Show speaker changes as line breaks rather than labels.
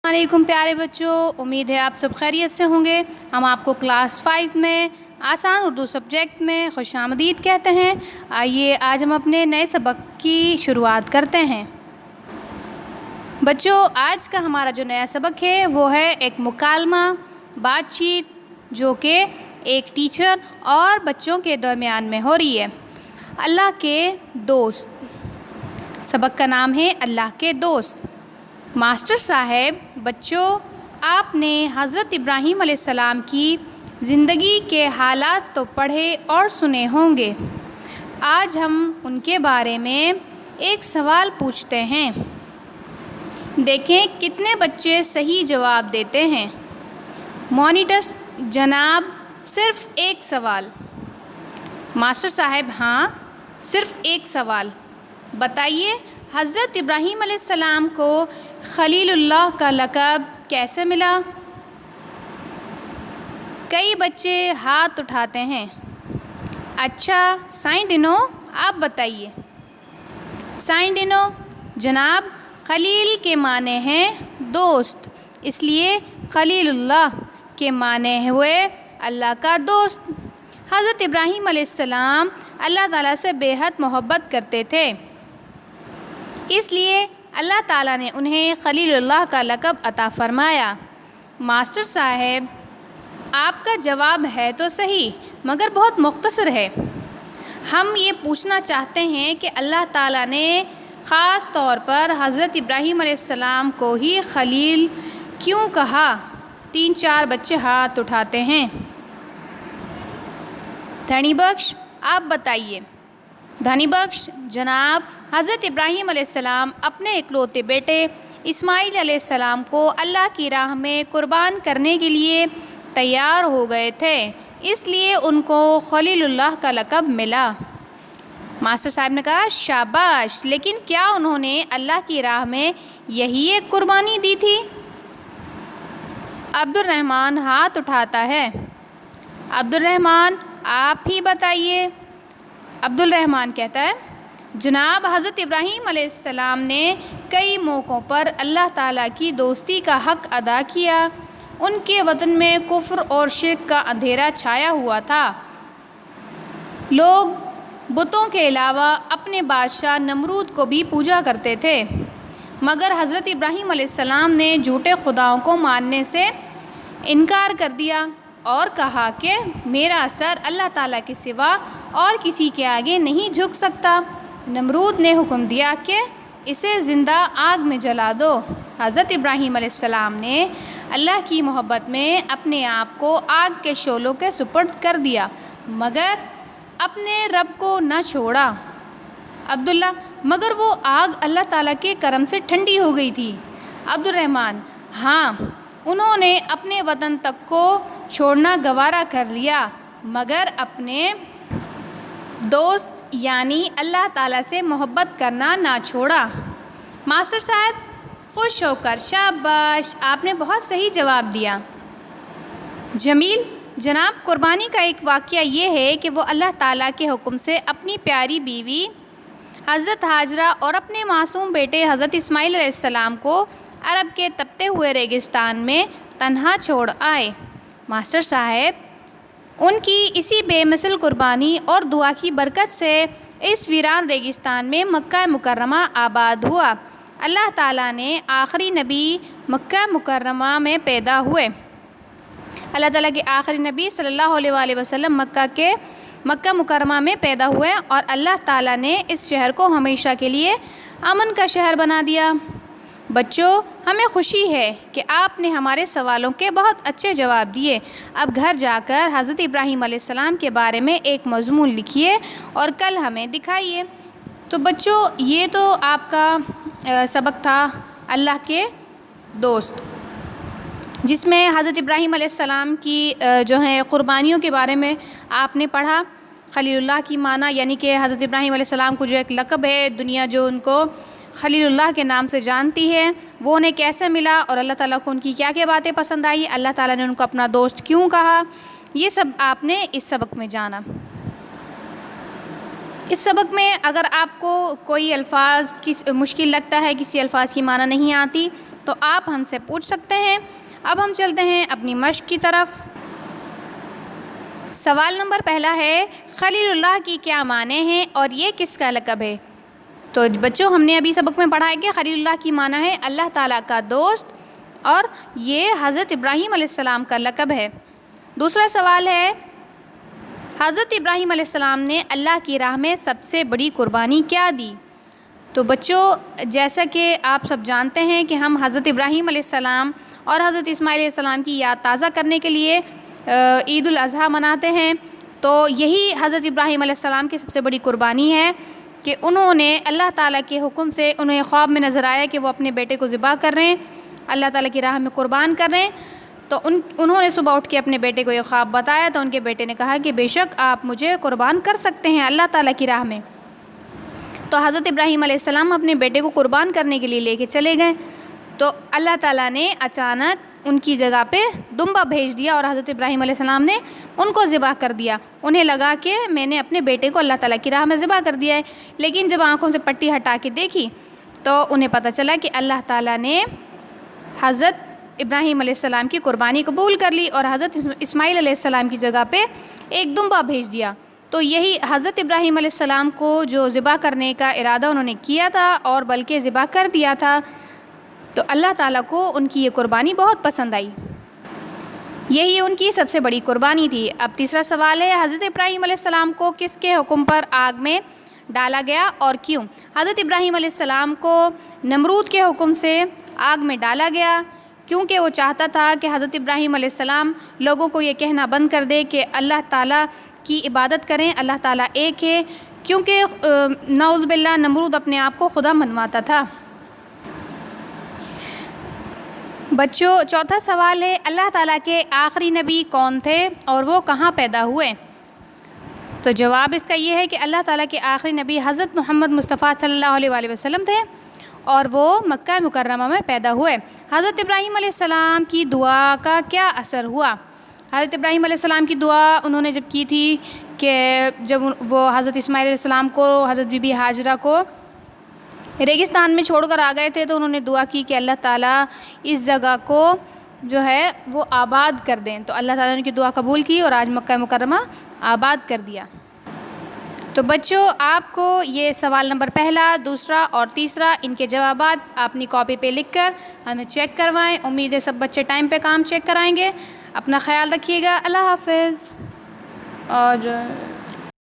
السلام علیکم پیارے بچوں، امید ہے آپ سب خیریت سے ہوں گے۔ ہم آپ کو کلاس 5 میں آسان اردو سبجیکٹ میں خوش آمدید کہتے ہیں۔ آئیے آج ہم اپنے نئے سبق کی شروعات کرتے ہیں۔ بچوں، آج کا ہمارا جو نیا سبق ہے وہ ہے ایک مکالمہ بات چیت جو کہ ایک ٹیچر اور بچوں کے درمیان میں ہو رہی ہے۔ اللہ کے دوست، سبق کا نام ہے اللہ کے دوست۔ ماسٹر صاحب، بچوں، آپ نے حضرت ابراہیم علیہ السلام کی زندگی کے حالات تو پڑھے اور سنے ہوں گے۔ آج ہم ان کے بارے میں ایک سوال پوچھتے ہیں۔ دیکھیں کتنے بچے صحیح جواب دیتے ہیں۔ مانیٹرز جناب، صرف ایک سوال۔ ماسٹر صاحب، ہاں، صرف ایک سوال۔ بتائیے، حضرت ابراہیم علیہ السلام کو خلیل اللہ کا لقب کیسے ملا؟ کئی بچے ہاتھ اٹھاتے ہیں۔ اچھا، سائنڈینو، آپ بتائیے۔ سائنڈینو جناب، خلیل کے معنی ہیں دوست، اس لیے خلیل اللہ کے معنی ہوئے اللہ کا دوست۔ حضرت ابراہیم علیہ السلام اللہ تعالیٰ سے بے حد محبت کرتے تھے، اس لیے اللہ تعالیٰ نے انہیں خلیل اللہ کا لقب عطا فرمایا۔ ماسٹر صاحب، آپ کا جواب ہے تو صحیح مگر بہت مختصر ہے۔ ہم یہ پوچھنا چاہتے ہیں کہ اللہ تعالیٰ نے خاص طور پر حضرت ابراہیم علیہ السلام کو ہی خلیل کیوں کہا؟ 3-4 بچے ہاتھ اٹھاتے ہیں۔ دھنی بخش، آپ بتائیے۔ دھنی بخش جناب، حضرت ابراہیم علیہ السلام اپنے اکلوتے بیٹے اسماعیل علیہ السلام کو اللہ کی راہ میں قربان کرنے کے لیے تیار ہو گئے تھے، اس لیے ان کو خلیل اللہ کا لقب ملا۔ ماسٹر صاحب نے کہا شاباش، لیکن کیا انہوں نے اللہ کی راہ میں یہی ایک قربانی دی تھی؟ عبد الرحمن ہاتھ اٹھاتا ہے۔ عبد الرحمن، آپ ہی بتائیے۔ عبد الرحمن کہتا ہے جناب، حضرت ابراہیم علیہ السلام نے کئی موقعوں پر اللہ تعالیٰ کی دوستی کا حق ادا کیا۔ ان کے وطن میں کفر اور شرک کا اندھیرا چھایا ہوا تھا۔ لوگ بتوں کے علاوہ اپنے بادشاہ نمرود کو بھی پوجا کرتے تھے، مگر حضرت ابراہیم علیہ السلام نے جھوٹے خداؤں کو ماننے سے انکار کر دیا اور کہا کہ میرا سر اللہ تعالیٰ کے سوا اور کسی کے آگے نہیں جھک سکتا۔ نمرود نے حکم دیا کہ اسے زندہ آگ میں جلا دو۔ حضرت ابراہیم علیہ السلام نے اللہ کی محبت میں اپنے آپ کو آگ کے شعلوں کے سپرد کر دیا مگر اپنے رب کو نہ چھوڑا۔ عبداللہ، مگر وہ آگ اللہ تعالیٰ کے کرم سے ٹھنڈی ہو گئی تھی۔ عبد الرحمن، ہاں، انہوں نے اپنے وطن تک کو چھوڑنا گوارا کر لیا مگر اپنے دوست یعنی اللہ تعالیٰ سے محبت کرنا نہ چھوڑا۔ ماسٹر صاحب خوش ہو کر شاباش، آپ نے بہت صحیح جواب دیا۔ جمیل جناب، قربانی کا ایک واقعہ یہ ہے کہ وہ اللہ تعالیٰ کے حکم سے اپنی پیاری بیوی حضرت ہاجرہ اور اپنے معصوم بیٹے حضرت اسماعیل علیہ السلام کو عرب کے تپتے ہوئے ریگستان میں تنہا چھوڑ آئے۔ ماسٹر صاحب، ان کی اسی بے مثل قربانی اور دعا کی برکت سے اس ویران ریگستان میں مکہ مکرمہ آباد ہوا۔ اللہ تعالیٰ نے آخری نبی مکہ مکرمہ میں پیدا ہوئے۔ اللہ تعالیٰ کے آخری نبی صلی اللہ علیہ وآلہ وسلم مکہ مکرمہ میں پیدا ہوئے اور اللہ تعالیٰ نے اس شہر کو ہمیشہ کے لیے امن کا شہر بنا دیا۔ بچوں، ہمیں خوشی ہے کہ آپ نے ہمارے سوالوں کے بہت اچھے جواب دیے۔ اب گھر جا کر حضرت ابراہیم علیہ السلام کے بارے میں ایک مضمون لکھیے اور کل ہمیں دکھائیے۔ تو بچوں، یہ تو آپ کا سبق تھا اللہ کے دوست، جس میں حضرت ابراہیم علیہ السلام کی جو ہے قربانیوں کے بارے میں آپ نے پڑھا۔ خلیل اللہ کی معنی یعنی کہ حضرت ابراہیم علیہ السلام کو جو ایک لقب ہے، دنیا جو ان کو خلیل اللہ کے نام سے جانتی ہے، وہ انہیں کیسے ملا اور اللہ تعالیٰ کو ان کی کیا کیا باتیں پسند آئی، اللہ تعالیٰ نے ان کو اپنا دوست کیوں کہا، یہ سب آپ نے اس سبق میں جانا۔ اس سبق میں اگر آپ کو کوئی الفاظ مشکل لگتا ہے، کسی الفاظ کی معنی نہیں آتی، تو آپ ہم سے پوچھ سکتے ہیں۔ اب ہم چلتے ہیں اپنی مشق کی طرف۔ سوال نمبر پہلا ہے، خلیل اللہ کی کیا معنی ہیں اور یہ کس کا لقب ہے؟ تو بچوں، ہم نے ابھی سبق میں پڑھا ہے کہ خلیل اللہ کی معنی ہے اللہ تعالیٰ کا دوست، اور یہ حضرت ابراہیم علیہ السلام کا لقب ہے۔ دوسرا سوال ہے، حضرت ابراہیم علیہ السلام نے اللہ کی راہ میں سب سے بڑی قربانی کیا دی؟ تو بچوں، جیسا کہ آپ سب جانتے ہیں کہ ہم حضرت ابراہیم علیہ السلام اور حضرت اسماعیل علیہ السلام کی یاد تازہ کرنے کے لیے عید الاضحیٰ مناتے ہیں۔ تو یہی حضرت ابراہیم علیہ السلام کی سب سے بڑی قربانی ہے کہ انہوں نے اللہ تعالیٰ کے حکم سے، انہیں خواب میں نظر آیا کہ وہ اپنے بیٹے کو ذبح کر رہے ہیں، اللہ تعالیٰ کی راہ میں قربان کر رہے ہیں۔ تو انہوں نے صبح اٹھ کے اپنے بیٹے کو یہ خواب بتایا، تو ان کے بیٹے نے کہا کہ بے شک آپ مجھے قربان کر سکتے ہیں اللہ تعالیٰ کی راہ میں۔ تو حضرت ابراہیم علیہ السلام اپنے بیٹے کو قربان کرنے کے لیے لے کے چلے گئے، تو اللہ تعالیٰ نے اچانک ان کی جگہ پہ دمبا بھیج دیا، اور حضرت ابراہیم علیہ السلام نے ان کو ذبح کر دیا۔ انہیں لگا کہ میں نے اپنے بیٹے کو اللہ تعالیٰ کی راہ میں ذبح کر دیا ہے، لیکن جب آنکھوں سے پٹی ہٹا کے دیکھی تو انہیں پتہ چلا کہ اللہ تعالیٰ نے حضرت ابراہیم علیہ السلام کی قربانی قبول کر لی اور حضرت اسماعیل علیہ السلام کی جگہ پہ ایک دمبا بھیج دیا۔ تو یہی حضرت ابراہیم علیہ السلام کو جو ذبح کرنے کا ارادہ انہوں نے کیا تھا اور بلکہ ذبح کر دیا تھا، تو اللہ تعالیٰ کو ان کی یہ قربانی بہت پسند آئی، یہی ان کی سب سے بڑی قربانی تھی۔ اب تیسرا سوال ہے، حضرت ابراہیم علیہ السلام کو کس کے حکم پر آگ میں ڈالا گیا اور کیوں؟ حضرت ابراہیم علیہ السلام کو نمرود کے حکم سے آگ میں ڈالا گیا، کیونکہ وہ چاہتا تھا کہ حضرت ابراہیم علیہ السلام لوگوں کو یہ کہنا بند کر دے کہ اللہ تعالیٰ کی عبادت کریں، اللہ تعالیٰ ایک ہے، کیونکہ نعوذ باللہ نمرود اپنے آپ کو خدا منواتا تھا۔ بچوں، چوتھا سوال ہے، اللہ تعالیٰ کے آخری نبی کون تھے اور وہ کہاں پیدا ہوئے؟ تو جواب اس کا یہ ہے کہ اللہ تعالیٰ کے آخری نبی حضرت محمد مصطفیٰ صلی اللہ علیہ وآلہ وسلم تھے، اور وہ مکہ مکرمہ میں پیدا ہوئے۔ حضرت ابراہیم علیہ السلام کی دعا کا کیا اثر ہوا؟ حضرت ابراہیم علیہ السلام کی دعا انہوں نے جب کی تھی کہ جب وہ حضرت اسماعیل علیہ السلام کو، حضرت بی بی ہاجرہ کو ریگستان میں چھوڑ کر آ گئے تھے، تو انہوں نے دعا کی کہ اللہ تعالیٰ اس جگہ کو جو ہے وہ آباد کر دیں۔ تو اللہ تعالیٰ نے کی دعا قبول کی اور آج مکہ مکرمہ آباد کر دیا۔ تو بچوں، آپ کو یہ سوال نمبر پہلا، دوسرا اور تیسرا، ان کے جوابات اپنی کاپی پہ لکھ کر ہمیں چیک کروائیں۔ امید ہے سب بچے ٹائم پہ کام چیک کرائیں گے۔ اپنا خیال رکھیے گا۔ اللہ حافظ۔ اور